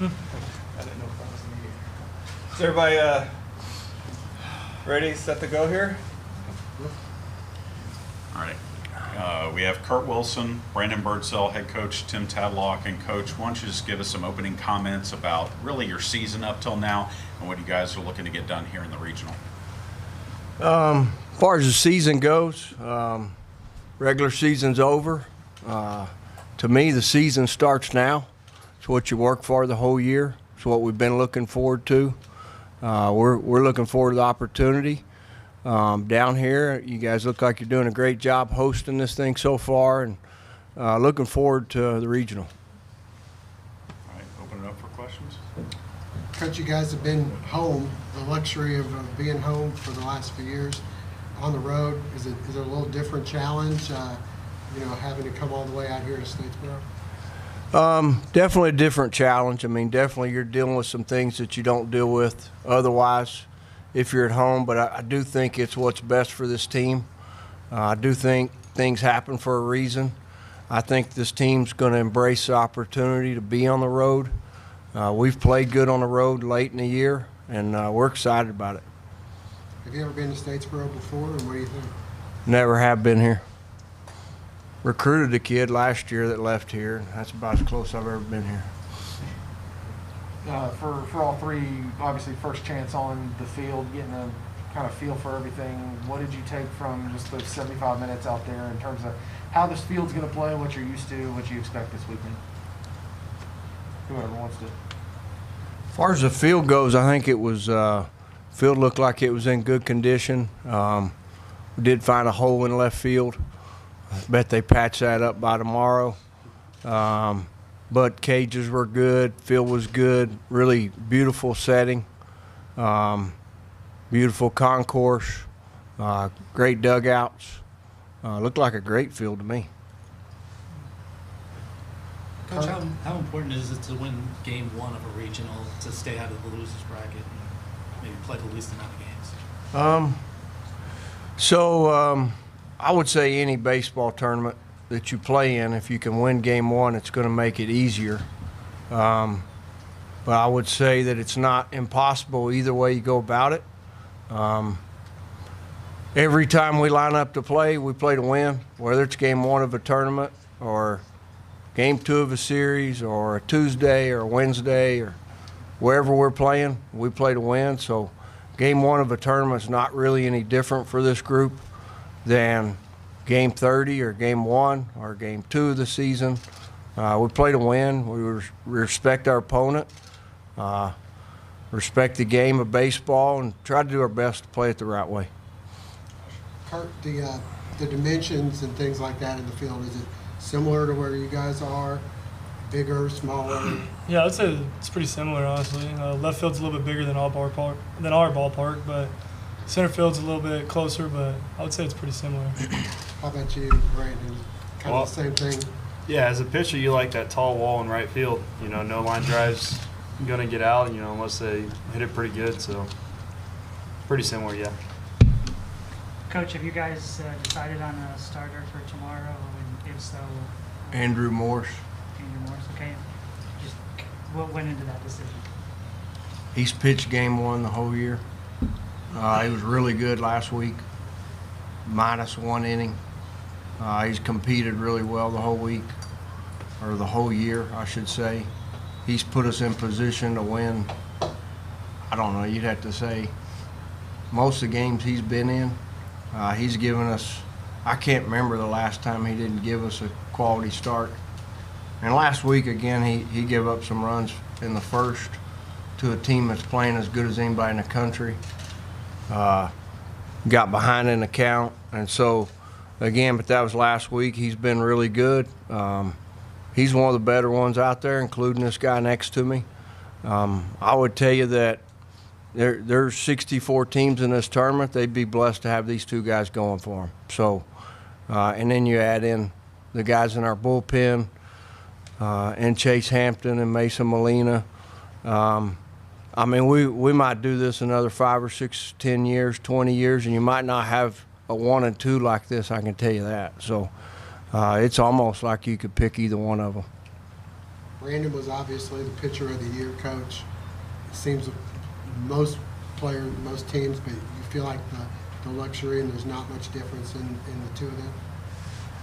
I didn't know if that was me. Is everybody ready, set to go here? All right. We have Kurt Wilson, Brandon Birdsell, head coach, Tim Tadlock, and coach. Why don't you just give us some opening comments about really your season up till now and what you guys are looking to get done here in the regional? As far as the season goes, regular season's over. To me, the season starts now. It's what you work for the whole year. It's what we've been looking forward to. We're looking forward to the opportunity. Down here, you guys look like you're doing a great job hosting this thing so far, and looking forward to the regional. All right, open it up for questions. Coach, you guys have been home, the luxury of being home for the last few years. On the road, is it a little different challenge, having to come all the way out here to Statesboro? Definitely a different challenge. I mean, definitely you're dealing with some things that you don't deal with otherwise if you're at home, but I do think it's what's best for this team. I do think things happen for a reason. I think this team's going to embrace the opportunity to be on the road. We've played good on the road late in the year, and we're excited about it. Have you ever been to Statesboro before, and what do you think? Never have been here. Recruited a kid last year that left here, and that's about as close I've ever been here. For all three, obviously first chance on the field, getting a kind of feel for everything. What did you take from just those 75 minutes out there in terms of how this field's going to play, what you're used to, what you expect this weekend? Whoever wants to. As far as the field goes, I think it was field looked like it was in good condition. We did find a hole in left field. I bet they patch that up by tomorrow. But cages were good, field was good, really beautiful setting, beautiful concourse, great dugouts. Looked like a great field to me. Coach, how important is it to win game one of a regional to stay out of the losers bracket and maybe play the least amount of games? I would say any baseball tournament that you play in, if you can win game one, it's going to make it easier. But I would say that it's not impossible either way you go about it. Every time we line up to play, we play to win, whether it's game one of a tournament or game two of a series or a Tuesday or a Wednesday or wherever we're playing, we play to win. So game one of a tournament is not really any different for this group than game 30 or game one or game two of the season. We play to win. We respect our opponent, respect the game of baseball, and try to do our best to play it the right way. Kurt, the dimensions and things like that in the field, is it similar to where you guys are? Bigger, smaller? Yeah, I'd say it's pretty similar, honestly. Left field's a little bit bigger than our ballpark, but center field's a little bit closer, but I would say it's pretty similar. How about you, Brandon? Kind of the same thing? Yeah, as a pitcher, you like that tall wall in right field. No line drives going to get out, unless they hit it pretty good. So pretty similar, yeah. Coach, have you guys decided on a starter for tomorrow? And if so, Andrew Morse. Andrew Morse, okay. Just what went into that decision? He's pitched game one the whole year. He was really good last week, -1 inning. He's competed really well the whole week, or the whole year, I should say. He's put us in position to win, I don't know, you'd have to say, most of the games he's been in. He's given us, I can't remember the last time he didn't give us a quality start. And last week, again, he gave up some runs in the first to a team that's playing as good as anybody in the country. Got behind in the count, and so again, but that was last week. He's been really good. He's one of the better ones out there, including this guy next to me. I would tell you that there's 64 teams in this tournament. They'd be blessed to have these two guys going for them. So, and then you add in the guys in our bullpen, and Chase Hampton and Mason Molina. I mean, we might do this another 5 or 6, 10 years, 20 years, and you might not have a 1 and 2 like this, I can tell you that. So it's almost like you could pick either one of them. Brandon was obviously the pitcher of the year, Coach. It seems most players, most teams, but you feel like the luxury and there's not much difference in the two of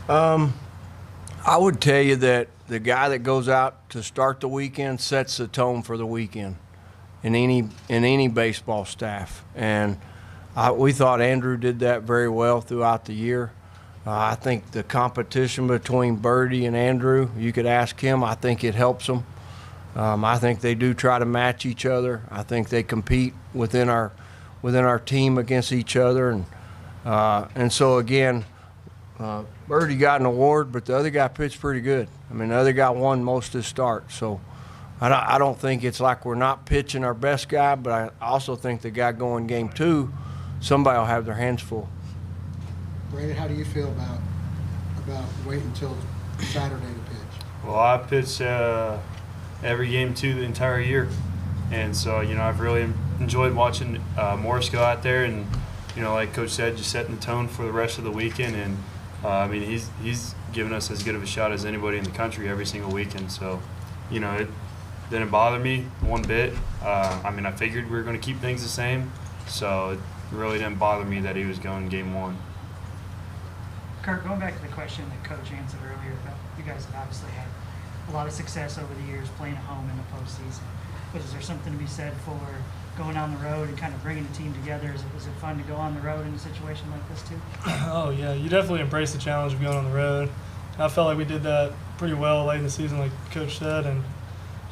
them? I would tell you that the guy that goes out to start the weekend sets the tone for the weekend in any baseball staff. And we thought Andrew did that very well throughout the year. I think the competition between Birdie and Andrew, you could ask him, I think it helps them. I think they do try to match each other. I think they compete within our team against each other. And so, again, Birdie got an award, but the other guy pitched pretty good. I mean, the other guy won most of his starts. So I don't think it's like we're not pitching our best guy, but I also think the guy going game 2, somebody will have their hands full. Brandon, how do you feel about waiting until Saturday to pitch? Well, I pitch every game 2 the entire year, and so I've really enjoyed watching Morris go out there, and like Coach said, just setting the tone for the rest of the weekend. And I mean, he's given us as good of a shot as anybody in the country every single weekend. So it didn't bother me one bit. I mean, I figured we were going to keep things the same, so it really didn't bother me that he was going game 1. Kurt, going back to the question that Coach answered earlier about you guys have obviously had a lot of success over the years playing at home in the postseason. But is there something to be said for going on the road and kind of bringing the team together? Is it fun to go on the road in a situation like this too? Oh yeah, you definitely embrace the challenge of going on the road. I felt like we did that pretty well late in the season, like Coach said, and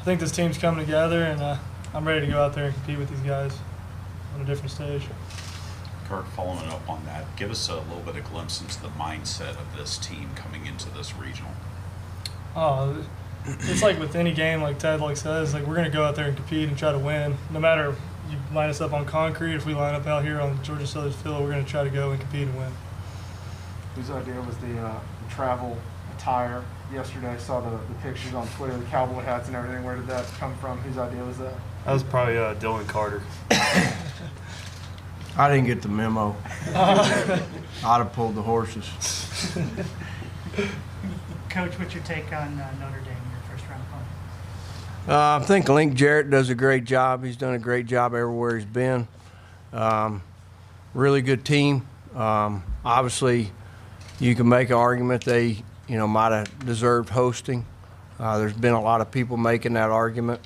I think this team's coming together, and I'm ready to go out there and compete with these guys on a different stage. Kirk, following up on that, give us a little bit of glimpse into the mindset of this team coming into this regional. Oh, it's like with any game, like Ted says, like we're going to go out there and compete and try to win. No matter you line us up on concrete, if we line up out here on Georgia Southern's field, we're going to try to go and compete and win. Whose idea was the travel attire? Yesterday I saw the pictures on Twitter, the cowboy hats and everything. Where did that come from? Whose idea was that? That was probably Dylan Carter. I didn't get the memo. I'd have pulled the horses. Coach, what's your take on Notre Dame, your first round opponent? I think Link Jarrett does a great job. He's done a great job everywhere he's been. Really good team. Obviously, you can make an argument they, might have deserved hosting. There's been a lot of people making that argument.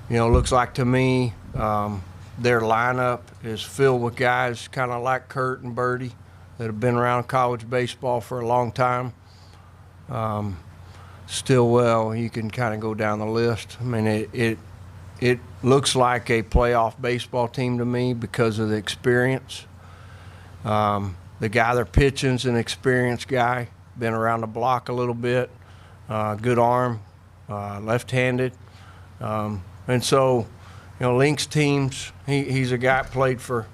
Looks like to me their lineup is filled with guys kind of like Kurt and Birdie that have been around college baseball for a long time. Stillwell, you can kind of go down the list. I mean, it looks like a playoff baseball team to me because of the experience. The guy they're pitching is an experienced guy, been around the block a little bit, good arm, left-handed. And so, Link's teams, he's a guy that played for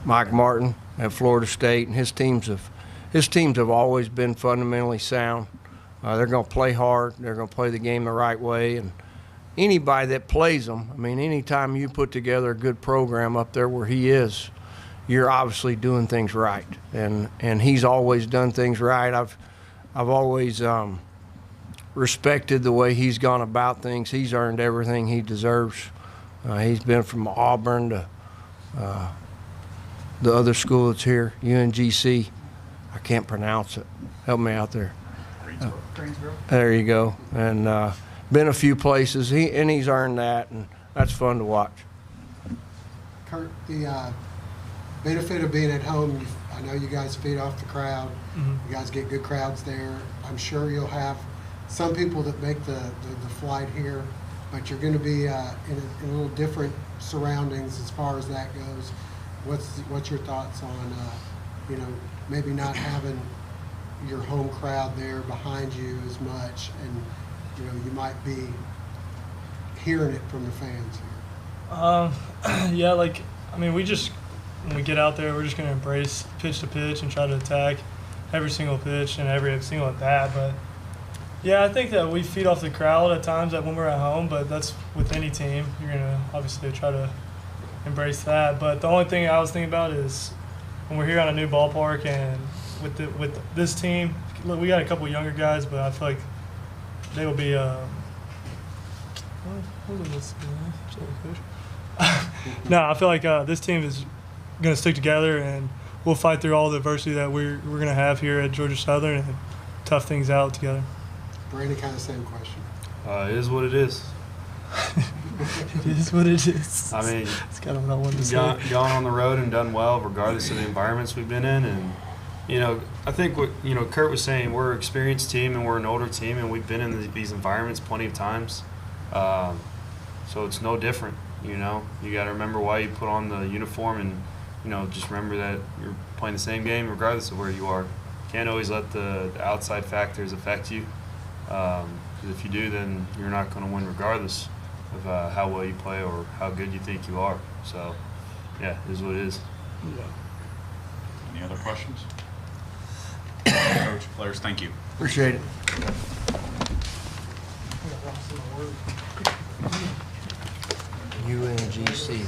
Mike Martin at Florida State, and his teams have always been fundamentally sound. They're going to play hard. They're going to play the game the right way. And anybody that plays them, I mean, anytime you put together a good program up there where he is, you're obviously doing things right. And he's always done things right. I've always respected the way he's gone about things. He's earned everything he deserves. He's been from Auburn to the other school that's here, UNGC. I can't pronounce it. Help me out there. Greensboro. There you go. And been a few places. He's earned that, and that's fun to watch. Kurt, the benefit of being at home, I know you guys feed off the crowd. Mm-hmm. You guys get good crowds there. I'm sure you'll have some people that make the flight here, but you're going to be in a little different surroundings as far as that goes. What's your thoughts on maybe not having your home crowd there behind you as much, and you might be hearing it from the fans here? Yeah, when we get out there, we're just going to embrace pitch to pitch and try to attack every single pitch and every single at bat. But yeah, I think that we feed off the crowd at times when we're at home, but that's with any team. You're going to obviously try to embrace that. But the only thing I was thinking about is when we're here on a new ballpark and with this team look, we got a couple younger guys, but I feel like they will be. No, I feel like this team is going to stick together, and we'll fight through all the adversity that we're going to have here at Georgia Southern and tough things out together. Brandon, kind of same question. It is what it is. It is what it is. I mean, it's kind of what I wanted to say. Gone on the road and done well, regardless of the environments we've been in. And, you know, I think what, you know, Kurt was saying, we're an experienced team and we're an older team, and we've been in these environments plenty of times. So it's no different, you know. You got to remember why you put on the uniform, and, you know, just remember that you're playing the same game regardless of where you are. Can't always let the outside factors affect you. 'Cause if you do, then you're not going to win regardless of how well you play or how good you think you are. So, yeah, it is what it is. Any other questions? Coach, players, thank you. Appreciate it. UNGC.